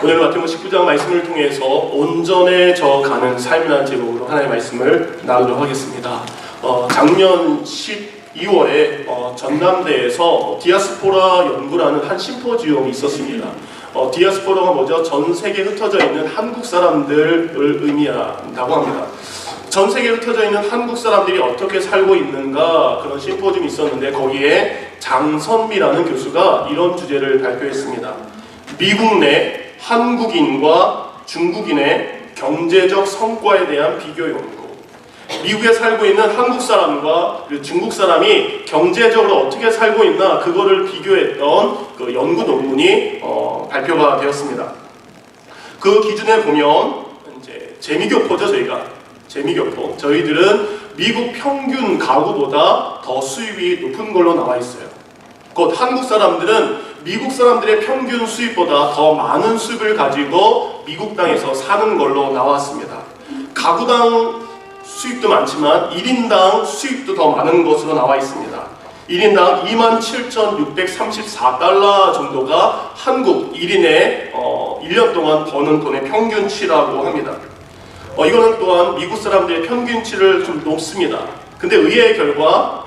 오늘 마태복음 19장 말씀을 통해서 온전해져 가는 삶이라는 제목으로 하나님의 말씀을 나누도록 하겠습니다. 작년 12월에 전남대에서 디아스포라 연구라는 한 심포지움이 있었습니다. 디아스포라가 뭐죠? 전 세계에 흩어져 있는 한국 사람들을 의미한다고 합니다. 전 세계에 흩어져 있는 한국 사람들이 어떻게 살고 있는가, 그런 심포지움이 있었는데 거기에 장선미라는 교수가 이런 주제를 발표했습니다. 미국 내 한국인과 중국인의 경제적 성과에 대한 비교 연구. 미국에 살고 있는 한국 사람과 중국 사람이 경제적으로 어떻게 살고 있나, 그거를 비교했던 그 연구 논문이 발표가 되었습니다. 그 기준에 보면 이제 재미교포죠. 재미교포. 저희들은 미국 평균 가구보다 더 수입이 높은 걸로 나와 있어요. 곧 한국 사람들은 미국 사람들의 평균 수입보다 더 많은 수입을 가지고 미국 땅에서 사는 걸로 나왔습니다. 가구당 수입도 많지만 1인당 수입도 더 많은 것으로 나와 있습니다. 1인당 27,634달러 정도가 한국 1인의 1년 동안 버는 돈의 평균치라고 합니다. 이거는 또한 미국 사람들의 평균치를 좀 높습니다. 근데 의외의 결과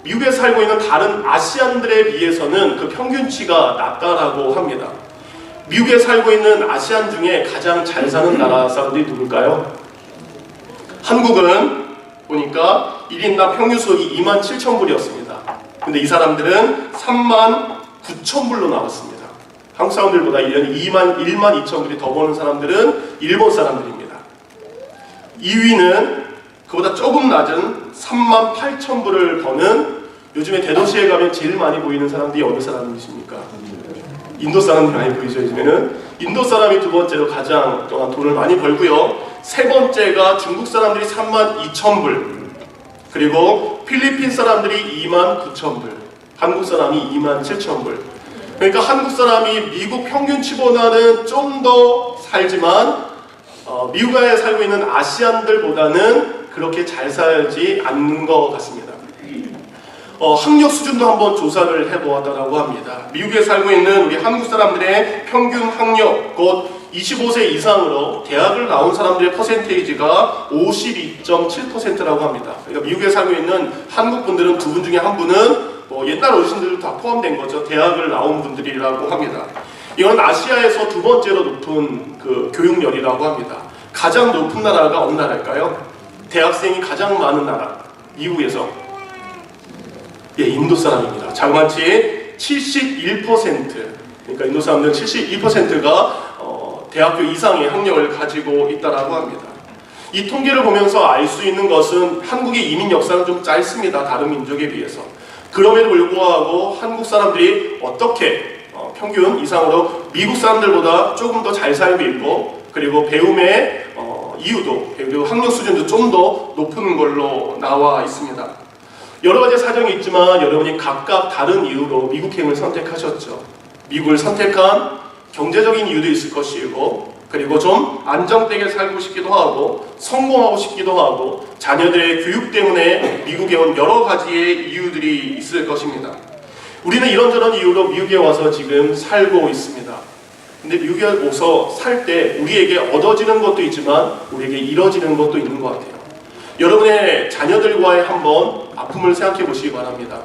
미국에 살고 있는 다른 아시안들에 비해서는 그 평균치가 낮다라고 합니다. 미국에 살고 있는 아시안 중에 가장 잘 사는 나라 사람들이 누굴까요? 한국은 보니까 1인당 평균 소득이 27,000불이었습니다. 근데 이 사람들은 39,000불로 나왔습니다. 한국 사람들보다 1년에 12,000불이 더 버는 사람들은 일본 사람들입니다. 2위는 그보다 조금 낮은 38,000불을 버는, 요즘에 대도시에 가면 제일 많이 보이는 사람들이 어느 사람이십니까? 인도 사람들이 많이 보이죠. 요즘에는 인도 사람이 두 번째로 가장 또한 돈을 많이 벌고요. 세 번째가 중국 사람들이 32,000불, 그리고 필리핀 사람들이 29,000불, 한국 사람이 27,000불. 그러니까 한국 사람이 미국 평균치보다는 좀 더 살지만 미국에 살고 있는 아시안들보다는 그렇게 잘 살지 않는 것 같습니다. 학력 수준도 한번 조사를 해보았다고 합니다. 미국에 살고 있는 우리 한국 사람들의 평균 학력, 곧 25세 이상으로 대학을 나온 사람들의 퍼센테이지가 52.7%라고 합니다. 그러니까 미국에 살고 있는 한국 분들은 두 분 중에 한 분은 옛날 어르신들도 다 포함된 거죠. 대학을 나온 분들이라고 합니다. 이건 아시아에서 두 번째로 높은 그 교육열이라고 합니다. 가장 높은 나라가 어느 나라일까요? 대학생이 가장 많은 나라, 미국에서 인도 사람입니다. 자그마치 71%, 그러니까 인도 사람들 71%가 대학교 이상의 학력을 가지고 있다라고 합니다. 이 통계를 보면서 알 수 있는 것은 한국의 이민 역사는 좀 짧습니다. 다른 민족에 비해서. 그럼에도 불구하고 한국 사람들이 어떻게 평균 이상으로 미국 사람들보다 조금 더 잘 살고 있고, 그리고 배움의 이유도, 그리고 학력 수준도 좀 더 높은 걸로 나와 있습니다. 여러 가지 사정이 있지만 여러분이 각각 다른 이유로 미국행을 선택하셨죠. 미국을 선택한 경제적인 이유도 있을 것이고, 그리고 좀 안정되게 살고 싶기도 하고, 성공하고 싶기도 하고, 자녀들의 교육 때문에 미국에 온 여러 가지의 이유들이 있을 것입니다. 우리는 이런저런 이유로 미국에 와서 지금 살고 있습니다. 근데 미국에 와서 살 때 우리에게 얻어지는 것도 있지만 우리에게 잃어지는 것도 있는 것 같아요. 여러분의 자녀들과의 한번 아픔을 생각해 보시기 바랍니다.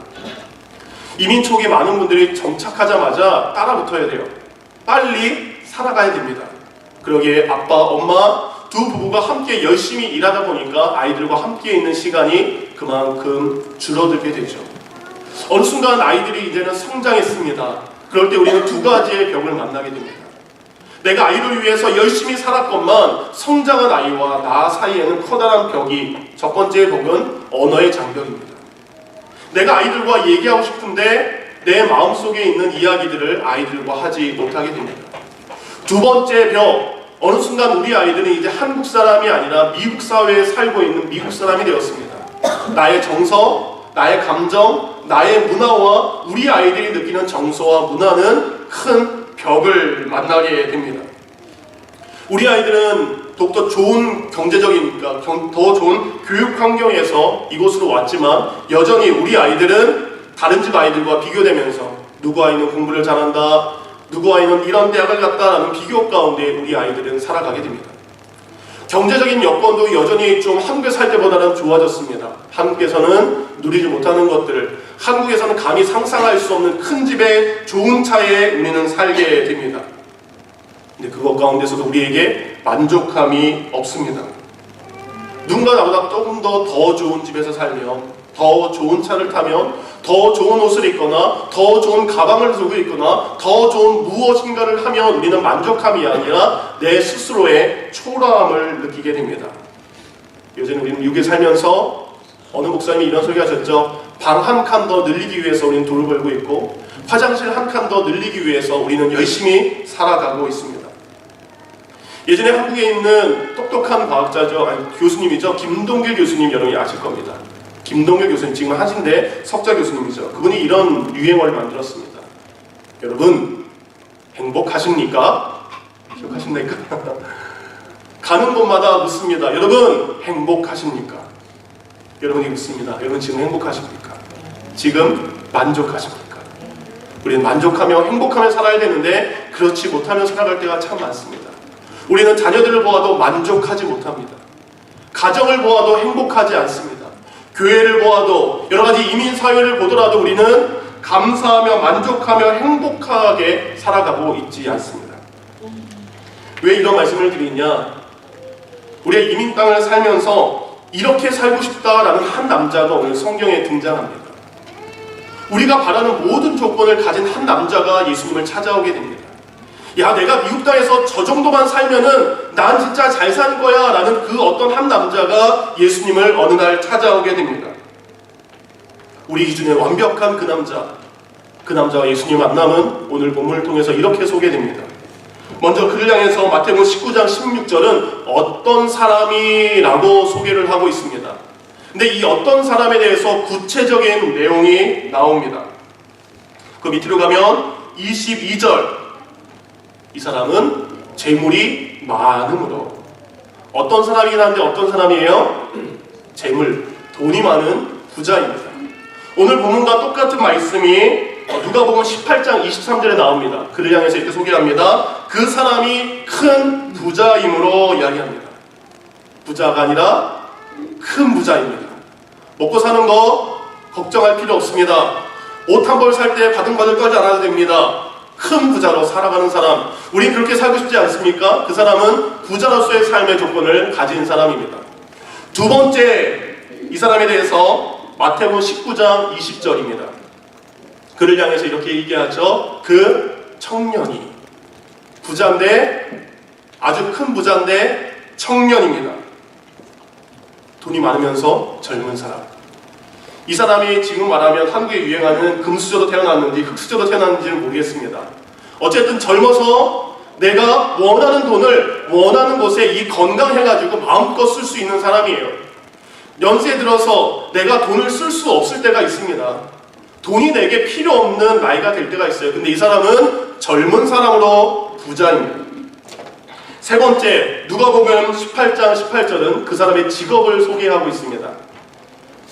이민 초기 많은 분들이 정착하자마자 따라 붙어야 돼요. 빨리 살아가야 됩니다. 그러기에 아빠, 엄마 두 부부가 함께 열심히 일하다 보니까 아이들과 함께 있는 시간이 그만큼 줄어들게 되죠. 어느 순간 아이들이 이제는 성장했습니다. 그럴 때 우리는 두 가지의 벽을 만나게 됩니다. 내가 아이를 위해서 열심히 살았건만 성장한 아이와 나 사이에는 커다란 벽이, 첫 번째 벽은 언어의 장벽입니다. 내가 아이들과 얘기하고 싶은데 내 마음속에 있는 이야기들을 아이들과 하지 못하게 됩니다. 두 번째 벽, 어느 순간 우리 아이들은 이제 한국 사람이 아니라 미국 사회에 살고 있는 미국 사람이 되었습니다. 나의 정서, 나의 감정, 나의 문화와 우리 아이들이 느끼는 정서와 문화는 큰 벽을 만나게 됩니다. 우리 아이들은 더욱더 좋은 경제적이니까 더 좋은 교육 환경에서 이곳으로 왔지만 여전히 우리 아이들은 다른 집 아이들과 비교되면서 누구 아이는 공부를 잘한다, 누구 아이는 이런 대학을 갔다라는 비교 가운데 우리 아이들은 살아가게 됩니다. 경제적인 여건도 여전히 좀 한국에 살 때보다는 좋아졌습니다. 한국에서는 누리지 못하는 것들을, 한국에서는 감히 상상할 수 없는 큰 집에 좋은 차에 우리는 살게 됩니다. 근데 그것 가운데서도 우리에게 만족함이 없습니다. 누군가 나보다 조금 더 좋은 집에서 살면, 더 좋은 차를 타면, 더 좋은 옷을 입거나 더 좋은 가방을 들고 있거나 더 좋은 무엇인가를 하면 우리는 만족함이 아니라 내 스스로의 초라함을 느끼게 됩니다. 요즘 우리는 미국에 살면서 어느 목사님이 이런 소리 하셨죠. 방 한 칸 더 늘리기 위해서 우리는 돈을 벌고 있고 화장실 한 칸 더 늘리기 위해서 우리는 열심히 살아가고 있습니다. 예전에 한국에 있는 똑똑한 과학자죠. 교수님이죠. 김동길 교수님 여러분이 아실 겁니다. 김동길 교수님, 지금 하신데 석좌 교수님이죠. 그분이 이런 유행어를 만들었습니다. 여러분, 행복하십니까? 기억하십니까? 가는 곳마다 묻습니다. 여러분, 행복하십니까? 여러분이 묻습니다. 여러분 지금 행복하십니까? 지금 만족하십니까? 우리는 만족하며 행복하며 살아야 되는데 그렇지 못하며 살아갈 때가 참 많습니다. 우리는 자녀들을 보아도 만족하지 못합니다. 가정을 보아도 행복하지 않습니다. 교회를 보아도 여러가지 이민사회를 보더라도 우리는 감사하며 만족하며 행복하게 살아가고 있지 않습니다. 왜 이런 말씀을 드리냐? 우리의 이민 땅을 살면서 이렇게 살고 싶다라는 한 남자가 오늘 성경에 등장합니다. 우리가 바라는 모든 조건을 가진 한 남자가 예수님을 찾아오게 됩니다. 야, 내가 미국 땅에서 저 정도만 살면은 난 진짜 잘 산 거야 라는 그 어떤 한 남자가 예수님을 어느 날 찾아오게 됩니다. 우리 기준에 완벽한 그 남자와 예수님 만남은 오늘 본문을 통해서 이렇게 소개됩니다. 먼저 그를 향해서 마태복음 19장 16절은 어떤 사람이라고 소개를 하고 있습니다. 근데 이 어떤 사람에 대해서 구체적인 내용이 나옵니다. 그 밑으로 가면 22절, 이 사람은 재물이 많음으로. 어떤 사람이긴 한데 어떤 사람이에요? 재물, 돈이 많은 부자입니다. 오늘 본문과 똑같은 말씀이 누가복음 18장 23절에 나옵니다. 그를 향해서 이렇게 소개합니다. 그 사람이 큰 부자임으로 이야기합니다. 부자가 아니라 큰 부자입니다. 먹고 사는 거 걱정할 필요 없습니다. 옷 한 벌 살 때 바등바등 떨지 않아도 됩니다. 큰 부자로 살아가는 사람, 우린 그렇게 살고 싶지 않습니까? 그 사람은 부자로서의 삶의 조건을 가진 사람입니다. 두 번째, 이 사람에 대해서 마태복음 19장 20절입니다. 그를 향해서 이렇게 얘기하죠. 그 청년이 부자인데, 아주 큰 부자인데 청년입니다. 돈이 많으면서 젊은 사람. 이 사람이 지금 말하면 한국에 유행하는 금수저로 태어났는지 흙수저로 태어났는지는 모르겠습니다. 어쨌든 젊어서 내가 원하는 돈을 원하는 곳에 이 건강해가지고 마음껏 쓸 수 있는 사람이에요. 연세에 들어서 내가 돈을 쓸 수 없을 때가 있습니다. 돈이 내게 필요 없는 나이가 될 때가 있어요. 근데 이 사람은 젊은 사람으로 부자입니다. 세 번째, 누가복음 18장 18절은 그 사람의 직업을 소개하고 있습니다.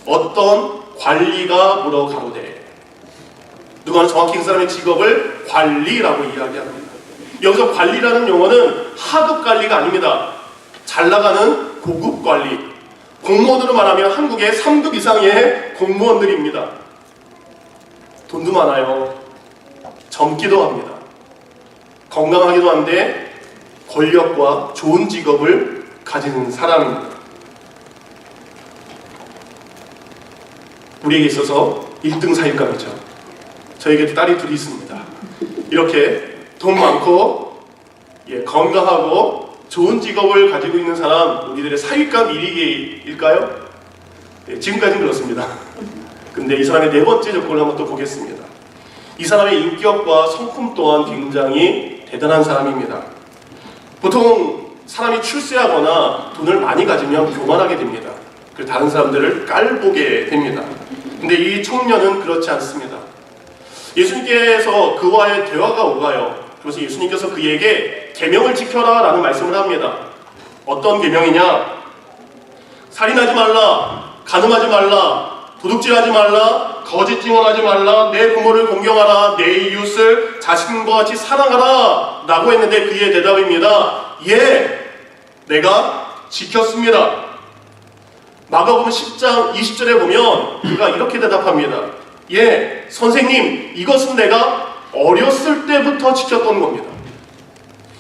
어떤 관리가 물어 가로되. 누가는 정확히 그 사람의 직업을 관리라고 이야기합니다. 여기서 관리라는 용어는 하급 관리가 아닙니다. 잘 나가는 고급 관리. 공무원으로 말하면 한국의 3급 이상의 공무원들입니다. 돈도 많아요. 젊기도 합니다. 건강하기도 한데 권력과 좋은 직업을 가지는 사람입니다. 우리에게 있어서 1등 사육감이죠. 저에게도 딸이 둘이 있습니다. 이렇게 돈 많고 건강하고 좋은 직업을 가지고 있는 사람, 우리들의 사육감 1위일까요? 지금까지는 그렇습니다. 근데 이 사람의 네 번째 조건을 한번 또 보겠습니다. 이 사람의 인격과 성품 또한 굉장히 대단한 사람입니다. 보통 사람이 출세하거나 돈을 많이 가지면 교만하게 됩니다. 그리고 다른 사람들을 깔보게 됩니다. 근데 이 청년은 그렇지 않습니다. 예수님께서 그와의 대화가 오가요. 그래서 예수님께서 그에게 계명을 지켜라 라는 말씀을 합니다. 어떤 계명이냐? 살인하지 말라, 간음하지 말라, 도둑질하지 말라, 거짓 증언하지 말라, 내 부모를 공경하라, 내 이웃을 자신과 같이 사랑하라 라고 했는데 그의 대답입니다. 예, 내가 지켰습니다. 마가복음 10장 20절에 보면 그가 이렇게 대답합니다. 예, 선생님, 이것은 내가 어렸을 때부터 지켰던 겁니다.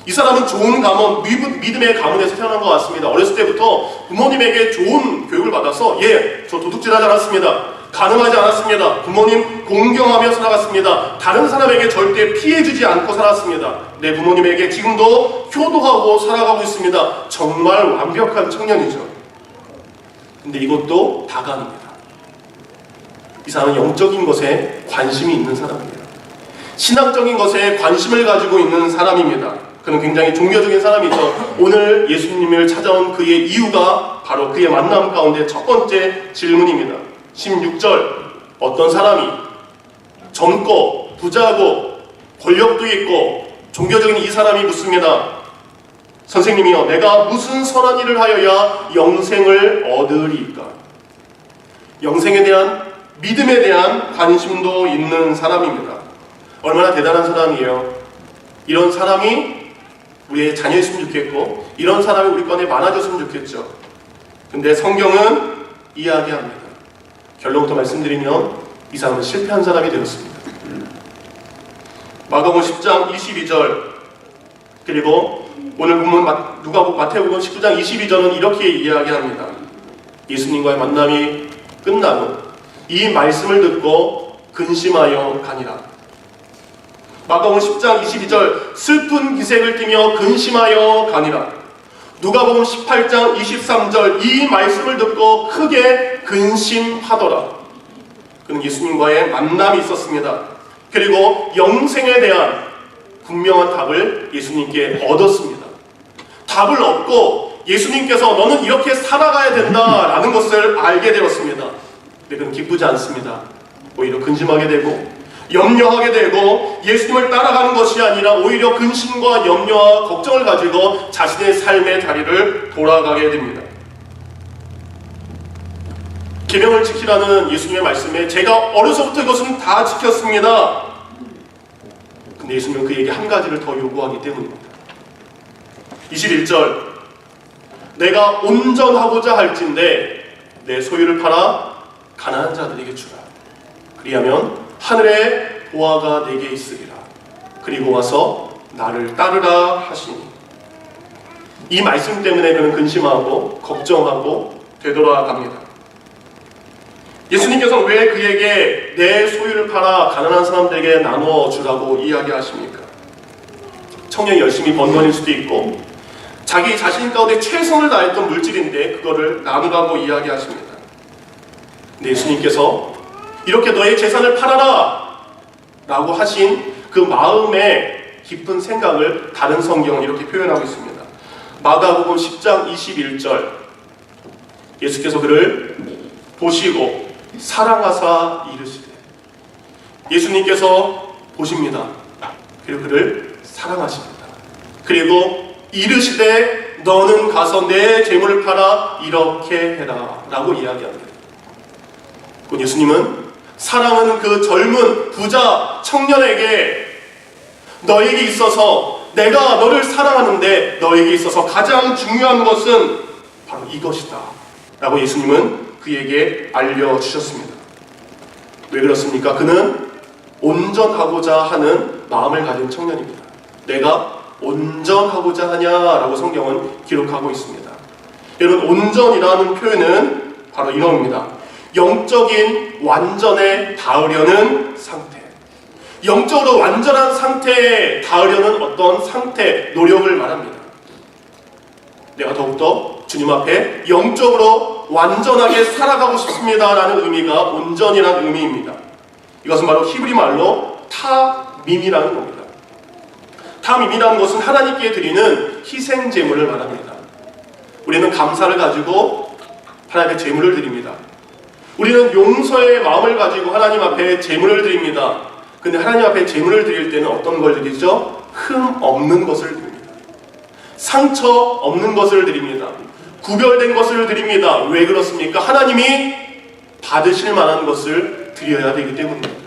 이 사람은 좋은 가문, 믿음의 가문에서 태어난 것 같습니다. 어렸을 때부터 부모님에게 좋은 교육을 받아서 예, 저 도둑질하지 않았습니다. 가늠하지 않았습니다. 부모님 공경하며 살아갔습니다. 다른 사람에게 절대 피해주지 않고 살았습니다. 내 부모님에게 지금도 효도하고 살아가고 있습니다. 정말 완벽한 청년이죠. 근데 이것도 다간입니다. 이 사람은 영적인 것에 관심이 있는 사람입니다. 신앙적인 것에 관심을 가지고 있는 사람입니다. 그는 굉장히 종교적인 사람이죠. 오늘 예수님을 찾아온 그의 이유가 바로 그의 만남 가운데 첫 번째 질문입니다. 16절, 어떤 사람이 젊고 부자고 권력도 있고 종교적인 이 사람이 묻습니다. 선생님이여, 내가 무슨 선한 일을 하여야 영생을 얻으리까? 영생에 대한, 믿음에 대한 관심도 있는 사람입니다. 얼마나 대단한 사람이에요. 이런 사람이 우리의 자녀였으면 좋겠고 이런 사람이 우리 건에 많아졌으면 좋겠죠. 근데 성경은 이야기합니다. 결론부터 말씀드리면 이 사람은 실패한 사람이 되었습니다. 마가복음 10장 22절 그리고 오늘 본문 누가복음, 마태복음 19장 22절은 이렇게 이야기합니다. 예수님과의 만남이 끝나고 이 말씀을 듣고 근심하여 가니라. 마가복음 10장 22절, 슬픈 기색을 띠며 근심하여 가니라. 누가복음 18장 23절, 이 말씀을 듣고 크게 근심하더라. 그는 예수님과의 만남이 있었습니다. 그리고 영생에 대한 분명한 답을 예수님께 얻었습니다. 답을 얻고 예수님께서 너는 이렇게 살아가야 된다라는 것을 알게 되었습니다. 근데 그는 기쁘지 않습니다. 오히려 근심하게 되고 염려하게 되고 예수님을 따라가는 것이 아니라 오히려 근심과 염려와 걱정을 가지고 자신의 삶의 자리를 돌아가게 됩니다. 계명을 지키라는 예수님의 말씀에 제가 어려서부터 이것은 다 지켰습니다. 근데 예수님은 그에게 한 가지를 더 요구하기 때문입니다. 21절, 내가 온전하고자 할진대 내 소유를 팔아 가난한 자들에게 주라. 그리하면 하늘의 보화가 내게 있으리라. 그리고 와서 나를 따르라 하시니. 이 말씀 때문에 그는 근심하고 걱정하고 되돌아갑니다. 예수님께서 왜 그에게 내 소유를 팔아 가난한 사람들에게 나눠 주라고 이야기하십니까? 청년이 열심히 번 돈일 수도 있고 자기 자신 가운데 최선을 다했던 물질인데 그거를 나누라고 이야기하십니다. 근데 예수님께서 이렇게 너의 재산을 팔아라 라고 하신 그 마음의 깊은 생각을 다른 성경은 이렇게 표현하고 있습니다. 마가복음 10장 21절, 예수께서 그를 보시고 사랑하사 이르시되. 예수님께서 보십니다. 그리고 그를 사랑하십니다. 그리고 이르시되 너는 가서 내 재물을 팔아 이렇게 해라 라고 이야기합니다. 그 예수님은 사랑하는 그 젊은 부자 청년에게 너에게 있어서 내가 너를 사랑하는데 너에게 있어서 가장 중요한 것은 바로 이것이다 라고 예수님은 그에게 알려주셨습니다. 왜 그렇습니까? 그는 온전하고자 하는 마음을 가진 청년입니다. 내가 온전하고자 하냐라고 성경은 기록하고 있습니다. 여러분, 온전이라는 표현은 바로 이겁니다. 영적인 완전에 닿으려는 상태, 영적으로 완전한 상태에 닿으려는 어떤 상태, 노력을 말합니다. 내가 더욱더 주님 앞에 영적으로 완전하게 살아가고 싶습니다라는 의미가 온전이라는 의미입니다. 이것은 바로 히브리 말로 타밈이라는 겁니다. 타밈이라는 것은 하나님께 드리는 희생 제물을 말합니다. 우리는 감사를 가지고 하나님께 제물을 드립니다. 우리는 용서의 마음을 가지고 하나님 앞에 제물을 드립니다. 근데 하나님 앞에 제물을 드릴 때는 어떤 걸 드리죠? 흠 없는 것을 드립니다. 상처 없는 것을 드립니다. 구별된 것을 드립니다. 왜 그렇습니까? 하나님이 받으실 만한 것을 드려야 되기 때문입니다.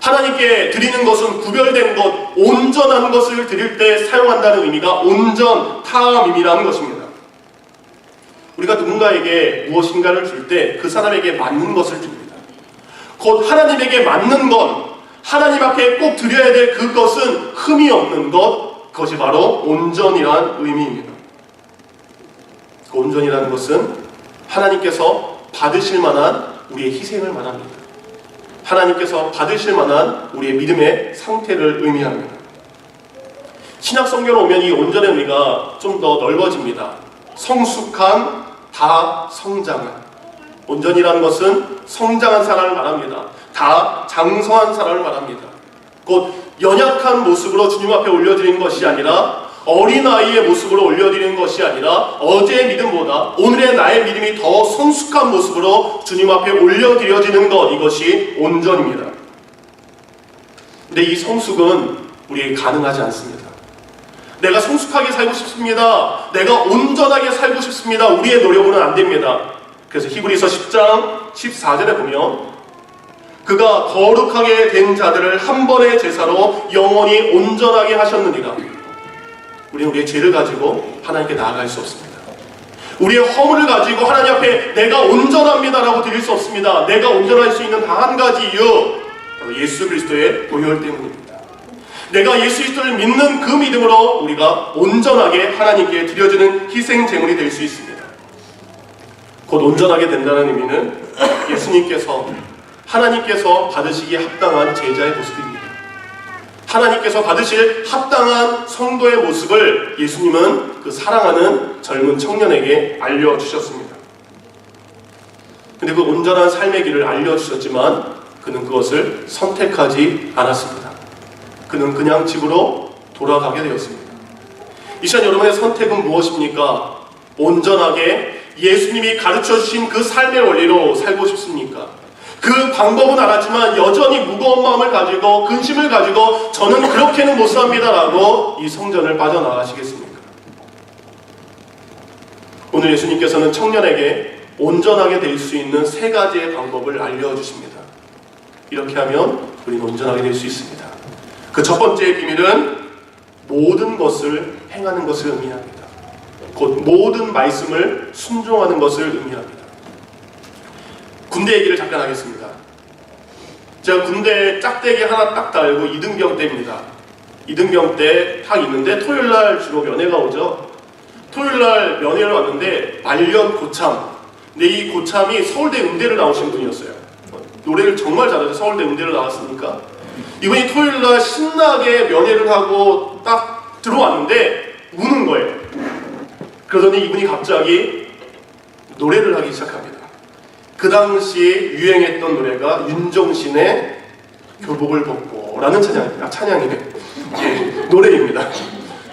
하나님께 드리는 것은 구별된 것, 온전한 것을 드릴 때 사용한다는 의미가 온전, 타함임이라는 것입니다. 우리가 누군가에게 무엇인가를 줄 때 그 사람에게 맞는 것을 줍니다. 곧 하나님에게 맞는 것, 하나님 앞에 꼭 드려야 될 그것은 흠이 없는 것, 그것이 바로 온전이란 의미입니다. 그 온전이라는 것은 하나님께서 받으실 만한 우리의 희생을 말합니다. 하나님께서 받으실 만한 우리의 믿음의 상태를 의미합니다. 신약 성경으로 오면 이 온전의 의미가 좀 더 넓어집니다. 성숙한, 다 성장한. 온전이라는 것은 성장한 사람을 말합니다. 다 장성한 사람을 말합니다. 곧 연약한 모습으로 주님 앞에 올려드리는 것이 아니라 어린아이의 모습으로 올려드리는 것이 아니라 어제의 믿음보다 오늘의 나의 믿음이 더 성숙한 모습으로 주님 앞에 올려드려지는 것, 이것이 온전입니다. 근데 이 성숙은 우리에게 가능하지 않습니다. 내가 성숙하게 살고 싶습니다. 내가 온전하게 살고 싶습니다. 우리의 노력으로는 안 됩니다. 그래서 히브리서 10장 14절에 보면 그가 거룩하게 된 자들을 한 번의 제사로 영원히 온전하게 하셨느니라. 우리는 우리의 죄를 가지고 하나님께 나아갈 수 없습니다. 우리의 허물을 가지고 하나님 앞에 내가 온전합니다라고 드릴 수 없습니다. 내가 온전할 수 있는 단 한 가지 이유, 바로 예수 그리스도의 보혈 때문입니다. 내가 예수 그리스도를 믿는 그 믿음으로 우리가 온전하게 하나님께 드려지는 희생 제물이 될 수 있습니다. 곧 온전하게 된다는 의미는 예수님께서 하나님께서 받으시기에 합당한 제자의 모습입니다. 하나님께서 받으실 합당한 성도의 모습을 예수님은 그 사랑하는 젊은 청년에게 알려주셨습니다. 근데 그 온전한 삶의 길을 알려주셨지만 그는 그것을 선택하지 않았습니다. 그는 그냥 집으로 돌아가게 되었습니다. 이 시간 여러분의 선택은 무엇입니까? 온전하게 예수님이 가르쳐주신 그 삶의 원리로 살고 싶습니까? 그 방법은 알았지만 여전히 무거운 마음을 가지고 근심을 가지고 저는 그렇게는 못 삽니다라고 이 성전을 빠져나가시겠습니까? 오늘 예수님께서는 청년에게 온전하게 될 수 있는 세 가지의 방법을 알려주십니다. 이렇게 하면 우리는 온전하게 될 수 있습니다. 그 첫 번째의 비밀은 모든 것을 행하는 것을 의미합니다. 곧 모든 말씀을 순종하는 것을 의미합니다. 군대 얘기를 잠깐 하겠습니다. 제가 군대에 짝대기 하나 딱 달고 이등병 때입니다. 이등병 때 딱 있는데 토요일날 주로 면회가 오죠. 토요일날 면회를 왔는데 말년 고참. 근데 이 고참이 서울대 음대를 나오신 분이었어요. 노래를 정말 잘해서 서울대 음대를 나왔으니까 이분이 토요일날 신나게 면회를 하고 딱 들어왔는데 우는 거예요. 그러더니 이분이 갑자기 노래를 하기 시작합니다. 그 당시에 유행했던 노래가 윤종신의 교복을 벗고 라는 찬양이네. 노래입니다.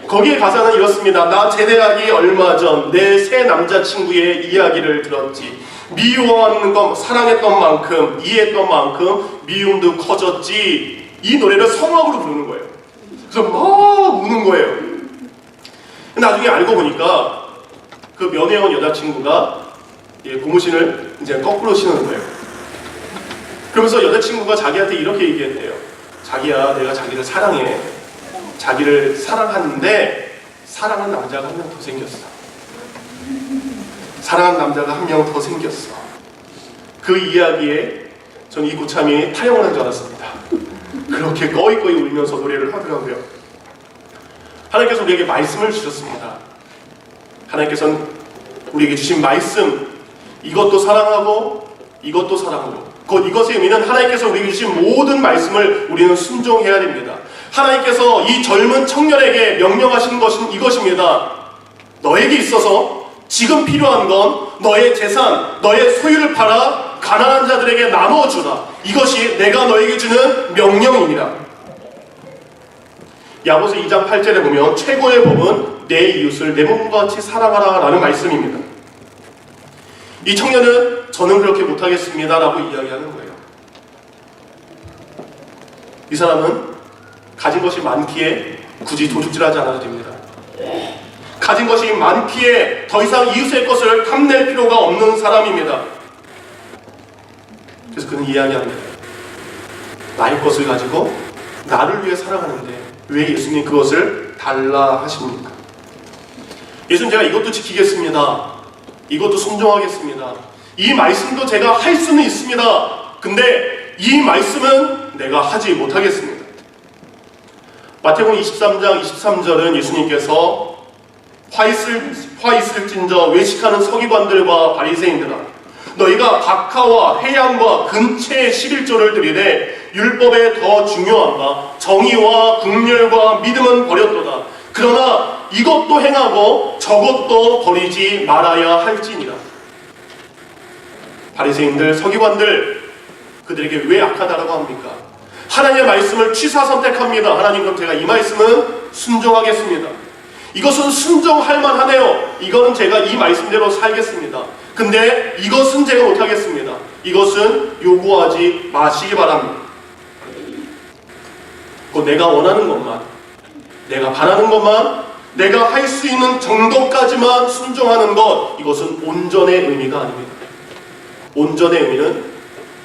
거기에 가사는 이렇습니다. 나 제대하기 얼마 전 내 새 남자친구의 이야기를 들었지. 미워하는 것, 사랑했던 만큼, 이해했던 만큼 미움도 커졌지. 이 노래를 성악으로 부르는 거예요. 그래서 막 우는 거예요. 나중에 알고 보니까 그 면회원 여자친구가 고무신을 이제 거꾸로 신는 거예요. 그러면서 여자친구가 자기한테 이렇게 얘기했대요. 자기야, 내가 자기를 사랑해. 자기를 사랑하는데 사랑하는 남자가 한 명 더 생겼어. 사랑하는 남자가 한 명 더 생겼어. 그 이야기에 전 이 고참이 타령을 한 줄 알았습니다. 그렇게 꺼이꺼이 울면서 노래를 하더라고요. 하나님께서 우리에게 말씀을 주셨습니다. 하나님께서는 우리에게 주신 말씀, 이것도 사랑하고 이것도 사랑하고, 곧 이것의 의미는 하나님께서 우리에게 주신 모든 말씀을 우리는 순종해야 됩니다. 하나님께서 이 젊은 청년에게 명령하신 것은 이것입니다. 너에게 있어서 지금 필요한 건 너의 재산, 너의 소유를 팔아 가난한 자들에게 나눠주라. 이것이 내가 너에게 주는 명령입니다. 야고보서 2장 8절에 보면 최고의 법은 내 이웃을 내 몸과 같이 사랑하라 라는 말씀입니다. 이 청년은 저는 그렇게 못하겠습니다 라고 이야기하는 거예요. 이 사람은 가진 것이 많기에 굳이 도둑질하지 않아도 됩니다. 가진 것이 많기에 더 이상 이웃의 것을 탐낼 필요가 없는 사람입니다. 그래서 그는 이야기합니다. 나의 것을 가지고 나를 위해 살아가는데 왜 예수님 그것을 달라 하십니까? 예수님, 제가 이것도 지키겠습니다. 이것도 순종하겠습니다. 이 말씀도 제가 할 수는 있습니다. 근데 이 말씀은 내가 하지 못하겠습니다. 마태복음 23장 23절은 예수님께서 화 있을진저 외식하는 서기관들과 바리새인들아, 너희가 박하와 회양과 근체의 11조를 드리되 율법에 더 중요한가 정의와 긍휼과 믿음은 버렸도다. 그러나 이것도 행하고 저것도 버리지 말아야 할지니라. 바리새인들, 서기관들, 그들에게 왜 악하다라고 합니까? 하나님의 말씀을 취사 선택합니다. 하나님, 그럼 제가 이 말씀은 순종하겠습니다. 이것은 순종할 만하네요. 이거는 제가 이 말씀대로 살겠습니다. 근데 이것은 제가 못하겠습니다. 이것은 요구하지 마시기 바랍니다. 내가 원하는 것만, 내가 바라는 것만, 내가 할 수 있는 정도까지만 순종하는 것, 이것은 온전의 의미가 아닙니다. 온전의 의미는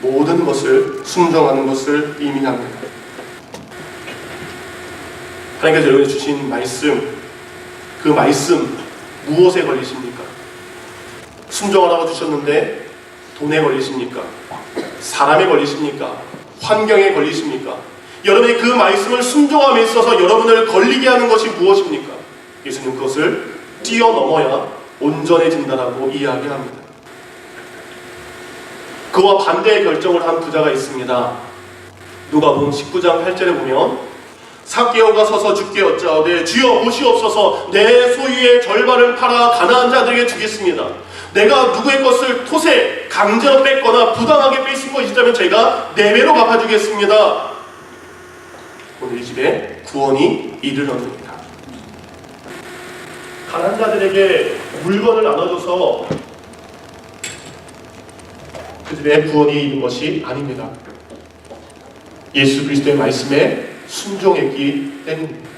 모든 것을 순종하는 것을 의미합니다. 하나님께서 여러분에게 주신 말씀, 그 말씀 무엇에 걸리십니까? 순종하라고 주셨는데 돈에 걸리십니까? 사람에 걸리십니까? 환경에 걸리십니까? 여러분이 그 말씀을 순종함에 있어서 여러분을 걸리게 하는 것이 무엇입니까? 예수님 그것을 뛰어넘어야 온전해진다라고 이야기합니다. 그와 반대의 결정을 한 부자가 있습니다. 누가복음 19장 8절에 보면 삭개오가 서서 주께 여짜오되 주여 보시옵소서, 내 소유의 절반을 팔아 가난한 자들에게 주겠습니다. 내가 누구의 것을 토세 강제로 뺐거나 부당하게 뺏은 것이 있다면 제가 4배로 갚아주겠습니다. 오늘 이 집에 구원이 이르렀습니다. 가난한 자들에게 물건을 나눠줘서 그 집에 구원이 있는 것이 아닙니다. 예수 그리스도의 말씀에 순종했기 때문입니다.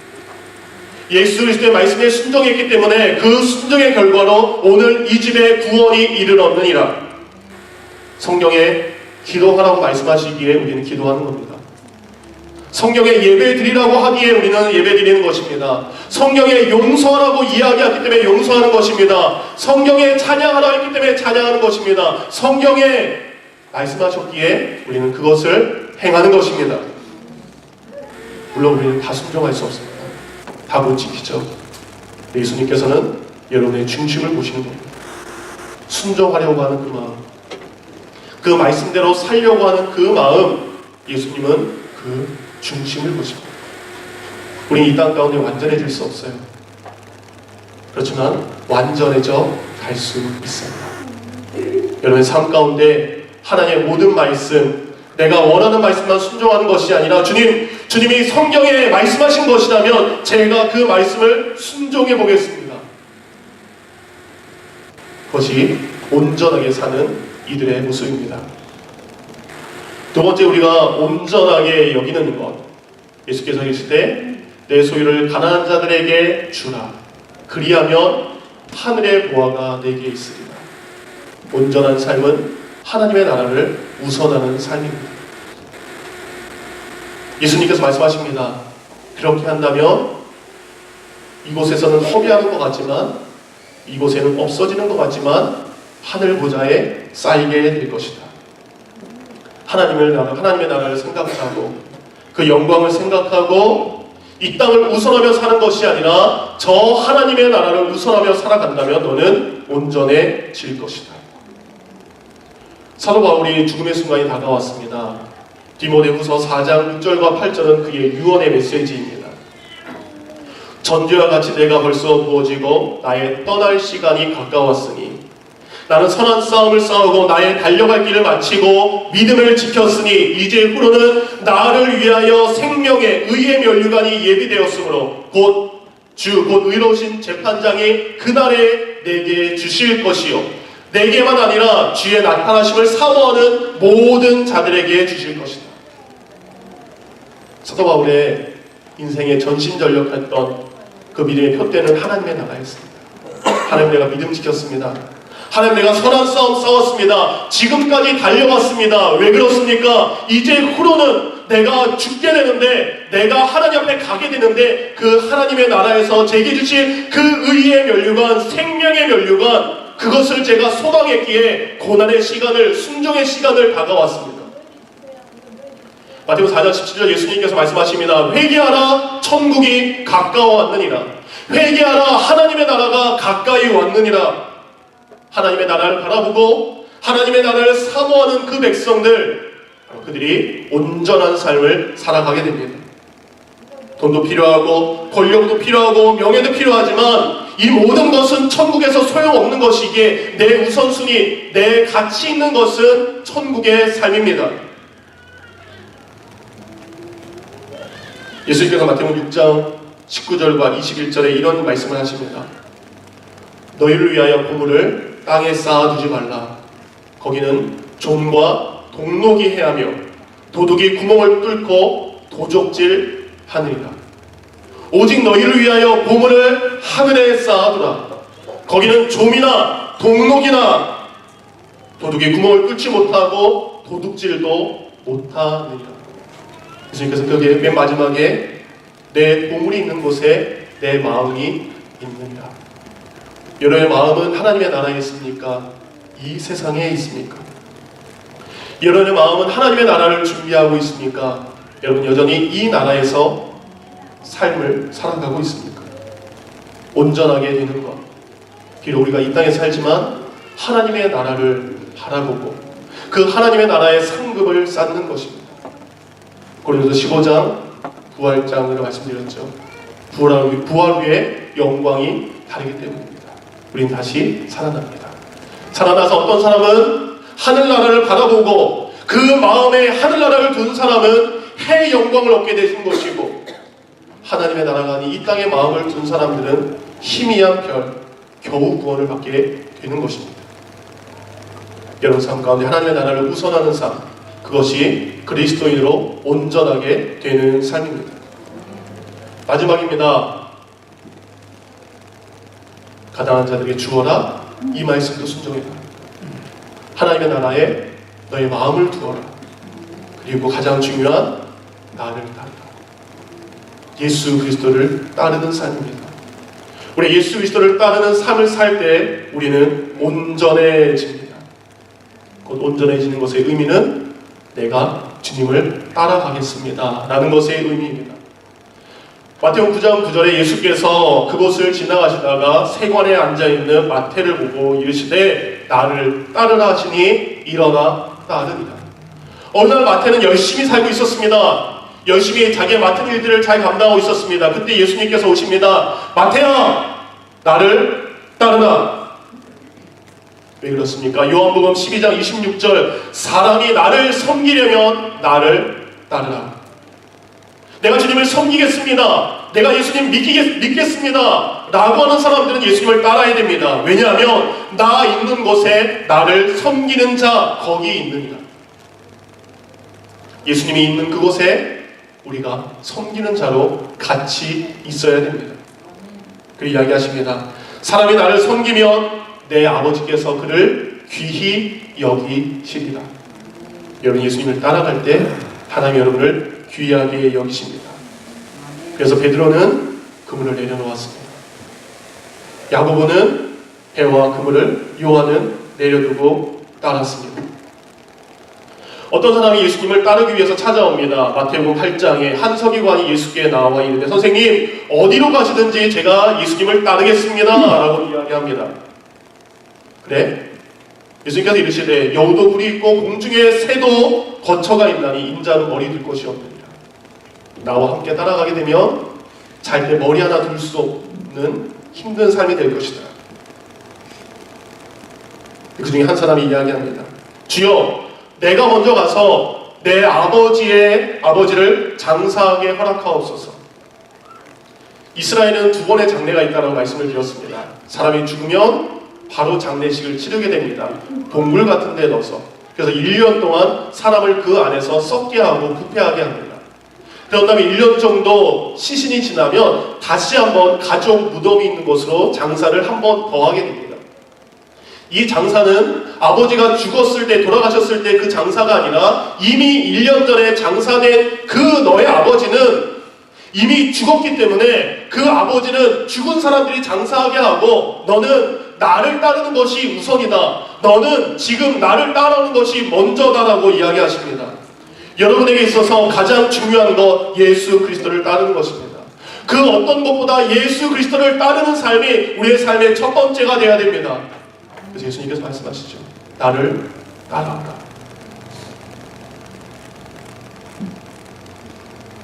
예수 그리스도의 말씀에 순종했기 때문에 그 순종의 결과로 오늘 이 집에 구원이 이르렀느니라. 성경에 기도하라고 말씀하시기에 우리는 기도하는 겁니다. 성경에 예배 드리라고 하기에 우리는 예배 드리는 것입니다. 성경에 용서하라고 이야기하기 때문에 용서하는 것입니다. 성경에 찬양하라 했기 때문에 찬양하는 것입니다. 성경에 말씀하셨기에 우리는 그것을 행하는 것입니다. 물론 우리는 다 순종할 수 없습니다. 다 못 지키죠. 예수님께서는 여러분의 중심을 보시는 겁니다. 순종하려고 하는 그 마음, 그 말씀대로 살려고 하는 그 마음, 예수님은 그 중심을 보십니다. 우리는 이 땅 가운데 완전해질 수 없어요. 그렇지만 완전해져 갈 수 있습니다. 여러분의 삶 가운데 하나님의 모든 말씀, 내가 원하는 말씀만 순종하는 것이 아니라 주님이 성경에 말씀하신 것이라면 제가 그 말씀을 순종해 보겠습니다. 그것이 온전하게 사는 이들의 모습입니다. 두 번째, 우리가 온전하게 여기는 것, 예수께서 계실 때 내 소유를 가난한 자들에게 주라. 그리하면 하늘의 보화가 내게 있으리라. 온전한 삶은 하나님의 나라를 우선하는 삶입니다. 예수님께서 말씀하십니다. 그렇게 한다면 이곳에서는 허비하는 것 같지만, 이곳에는 없어지는 것 같지만 하늘 보좌에 쌓이게 될 것이다. 하나님의 나라를 생각하고 그 영광을 생각하고 이 땅을 우선하며 사는 것이 아니라 저 하나님의 나라를 우선하며 살아간다면 너는 온전해질 것이다. 사도 바울이 죽음의 순간이 다가왔습니다. 디모데후서 4장 6절과 8절은 그의 유언의 메시지입니다. 전주와 같이 내가 벌써 부어지고 나의 떠날 시간이 가까웠으니 나는 선한 싸움을 싸우고 나의 달려갈 길을 마치고 믿음을 지켰으니 이제 후로는 나를 위하여 생명의 의의 면류관이 예비되었으므로 곧 의로우신 재판장이 그날에 내게 주실 것이요 내게만 아니라 주의 나타나심을 사모하는 모든 자들에게 주실 것이다. 사도 바울의 인생에 전신전력했던 그 믿음의 표대는 하나님의 나라였습니다. 하나님, 내가 믿음 지켰습니다. 하나님, 내가 선한 싸움 싸웠습니다. 지금까지 달려왔습니다. 왜 그렇습니까? 이제 후로는 내가 죽게 되는데, 내가 하나님 앞에 가게 되는데, 그 하나님의 나라에서 제게 주신 그 의의 면류관, 생명의 면류관, 그것을 제가 소망했기에 고난의 시간을, 순종의 시간을 다가왔습니다. 마태복음 4장 17절 예수님께서 말씀하십니다. 회개하라, 천국이 가까워왔느니라. 회개하라, 하나님의 나라가 가까이 왔느니라. 하나님의 나라를 바라보고 하나님의 나라를 사모하는 그 백성들, 그들이 온전한 삶을 살아가게 됩니다. 돈도 필요하고 권력도 필요하고 명예도 필요하지만 이 모든 것은 천국에서 소용없는 것이기에 내 우선순위, 내 가치 있는 것은 천국의 삶입니다. 예수님께서 마태복음 6장 19절과 21절에 이런 말씀을 하십니다. 너희를 위하여 보물을 땅에 쌓아두지 말라. 거기는 좀과 동록이 해하며 도둑이 구멍을 뚫고 도적질 하느니라. 오직 너희를 위하여 보물을 하늘에 쌓아두라. 거기는 좀이나 동록이나 도둑이 구멍을 뚫지 못하고 도둑질도 못하느니라. 예수님께서 거기에 맨 마지막에 내 보물이 있는 곳에 내 마음이 있느니라. 여러분의 마음은 하나님의 나라에 있습니까? 이 세상에 있습니까? 여러분의 마음은 하나님의 나라를 준비하고 있습니까? 여러분 여전히 이 나라에서 삶을 살아가고 있습니까? 온전하게 되는 것, 비록 우리가 이 땅에 살지만 하나님의 나라를 바라보고 그 하나님의 나라의 상급을 쌓는 것입니다. 고린도서 15장 부활장으로 말씀드렸죠. 부활 후에 영광이 다르기 때문입니다. 우린 다시 살아납니다. 살아나서 어떤 사람은 하늘나라를 바라보고 그 마음에 하늘나라를 둔 사람은 해의 영광을 얻게 되신 것이고, 하나님의 나라가 아닌 이 땅에 마음을 둔 사람들은 희미한 별, 겨우 구원을 받게 되는 것입니다. 여러분 삶 가운데 하나님의 나라를 우선하는 삶, 그것이 그리스도인으로 온전하게 되는 삶입니다. 마지막입니다. 가난한 자들에게 주어라. 이 말씀도 순종해라. 하나님의 나라에 너의 마음을 두어라. 그리고 가장 중요한 나를 따르라. 예수 그리스도를 따르는 삶입니다. 우리 예수 그리스도를 따르는 삶을 살 때 우리는 온전해집니다. 곧 온전해지는 것의 의미는 내가 주님을 따라가겠습니다 라는 것의 의미입니다. 마태복음 9장 9절에 예수께서 그곳을 지나가시다가 세관에 앉아있는 마태를 보고 이르시되 나를 따르라 하시니 일어나 따르니라. 어느 날 마태는 열심히 살고 있었습니다. 열심히 자기의 맡은 일들을 잘 감당하고 있었습니다. 그때 예수님께서 오십니다. 마태야, 나를 따르라. 왜 그렇습니까? 요한복음 12장 26절 사람이 나를 섬기려면 나를 따르라. 내가 주님을 섬기겠습니다. 내가 예수님 믿겠습니다 라고 하는 사람들은 예수님을 따라야 됩니다. 왜냐하면 나 있는 곳에 나를 섬기는 자 거기 있느니라. 예수님이 있는 그곳에 우리가 섬기는 자로 같이 있어야 됩니다. 그리고 이야기하십니다. 사람이 나를 섬기면 내 아버지께서 그를 귀히 여기시리라. 여러분 예수님을 따라갈 때 하나님 여러분을 귀하게 여기십니다. 그래서 베드로는 그물을 내려놓았습니다. 야고보는 배와 그물을, 요한은 내려두고 따랐습니다. 어떤 사람이 예수님을 따르기 위해서 찾아옵니다. 마태복음 8장에 한 서기관이 예수께 나와 이르되 선생님 어디로 가시든지 제가 예수님을 따르겠습니다 라고 이야기합니다. 그래? 예수님께서 이르시되 여우도 굴이 있고 공중에 새도 거처가 있나니 인자는 머리 둘 곳이 없느니라. 나와 함께 따라가게 되면 잘 때 머리 하나 둘 수 없는 힘든 삶이 될 것이다. 그 중에 한 사람이 이야기합니다. 주여, 내가 먼저 가서 내 아버지를 장사하게 허락하옵소서. 이스라엘은 2번의 장례가 있다고 말씀을 드렸습니다. 사람이 죽으면 바로 장례식을 치르게 됩니다. 동굴 같은 데 넣어서. 그래서 1년 동안 사람을 그 안에서 썩게 하고 부패하게 합니다. 그런 다음에 1년 정도 시신이 지나면 다시 한번 가족 무덤이 있는 곳으로 장사를 한 번 더 하게 됩니다. 이 장사는 아버지가 죽었을 때, 돌아가셨을 때 그 장사가 아니라 이미 1년 전에 장사된 그 너의 아버지는 이미 죽었기 때문에 그 아버지는 죽은 사람들이 장사하게 하고 너는 나를 따르는 것이 우선이다. 너는 지금 나를 따르는 것이 먼저다라고 이야기하십니다. 여러분에게 있어서 가장 중요한 것, 예수 그리스도를 따르는 것입니다. 그 어떤 것보다 예수 그리스도를 따르는 삶이 우리의 삶의 첫 번째가 되어야 됩니다. 그래서 예수님께서 말씀하시죠. 나를 따라오라.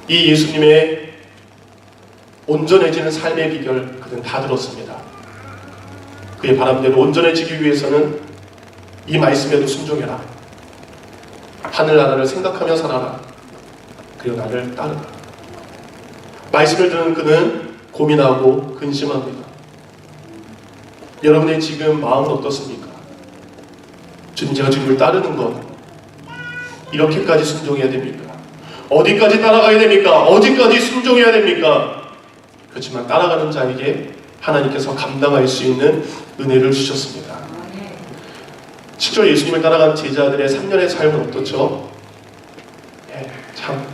이 예수님의 온전해지는 삶의 비결 그는 다 들었습니다. 그의 바람대로 온전해지기 위해서는 이 말씀에도 순종해라. 하늘나라를 생각하며 살아라. 그리고 나를 따르라. 말씀을 듣는 그는 고민하고 근심합니다. 여러분의 지금 마음은 어떻습니까? 주님, 제가 주님을 따르는 것 이렇게까지 순종해야 됩니까? 어디까지 따라가야 됩니까? 어디까지 순종해야 됩니까? 그렇지만 따라가는 자에게 하나님께서 감당할 수 있는 은혜를 주셨습니다. 실제로 예수님을 따라간 제자들의 3년의 삶은 어떻죠? 참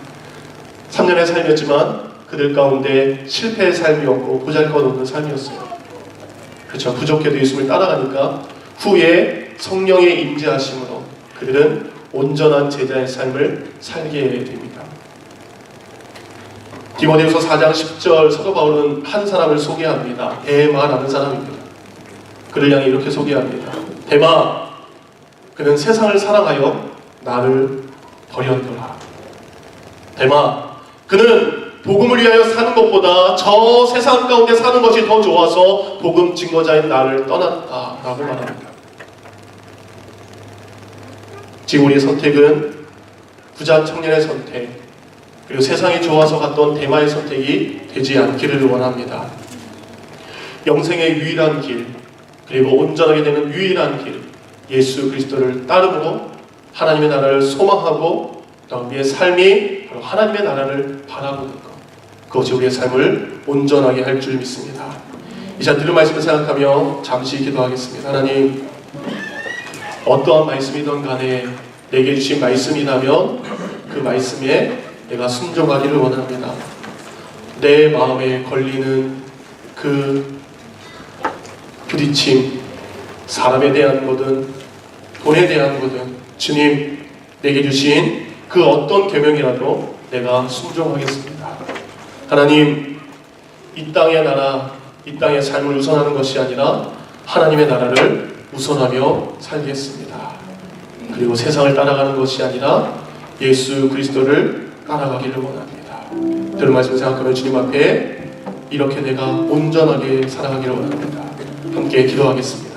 3년의 삶이었지만 그들 가운데 실패의 삶이었고 보잘것없는 삶이었어요. 그렇죠. 부족해도 예수님을 따라가니까 후에 성령의 임재하심으로 그들은 온전한 제자의 삶을 살게 됩니다. 디모데후서 4장 10절 사도 바울은 한 사람을 소개합니다. 데마라는 사람입니다. 그를 향해 이렇게 소개합니다. 데마, 그는 세상을 사랑하여 나를 버렸노라. 데마, 그는 복음을 위하여 사는 것보다 저 세상 가운데 사는 것이 더 좋아서 복음 증거자인 나를 떠났다 라고 말합니다. 지금 우리의 선택은 부자 청년의 선택, 그리고 세상이 좋아서 갔던 데마의 선택이 되지 않기를 원합니다. 영생의 유일한 길, 그리고 온전하게 되는 유일한 길, 예수 그리스도를 따름으로 하나님의 나라를 소망하고 우리의 삶이 바로 하나님의 나라를 바라보는 것, 그것이 우리의 삶을 온전하게 할 줄 믿습니다. 이 시간 들은 말씀을 생각하며 잠시 기도하겠습니다. 하나님, 어떠한 말씀이든 간에 내게 주신 말씀이라면 그 말씀에 내가 순종하기를 원합니다. 내 마음에 걸리는 그 부딪힘, 사람에 대한 거든 돈에 대한 거든 주님 내게 주신 그 어떤 계명이라도 내가 순종하겠습니다. 하나님, 이 땅의 나라, 이 땅의 삶을 우선하는 것이 아니라 하나님의 나라를 우선하며 살겠습니다. 그리고 세상을 따라가는 것이 아니라 예수 그리스도를 따라가기를 원합니다. 들은 말씀 생각하며 주님 앞에 이렇게 내가 온전하게 살아가기를 원합니다. 함께 기도하겠습니다.